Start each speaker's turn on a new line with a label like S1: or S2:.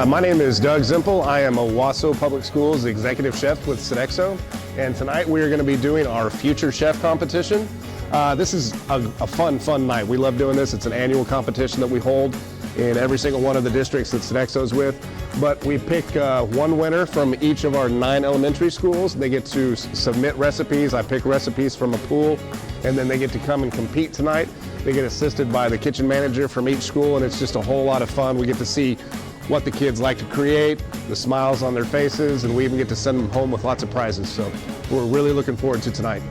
S1: My name is Doug Zimpel. I am a Wausau Public Schools Executive Chef with Sodexo, and tonight we are going to be doing our Future Chef competition. This is a fun night. We love doing this. It's an annual competition that we hold in every single one of the districts that Sodexo is with. But we pick one winner from each of our 9 elementary schools. They get to submit recipes. I pick recipes from a pool, and then they get to come and compete tonight. They get assisted by the kitchen manager from each school, and it's just a whole lot of fun. We get to see what the kids like to create, the smiles on their faces, and we even get to send them home with lots of prizes. So we're really looking forward to tonight.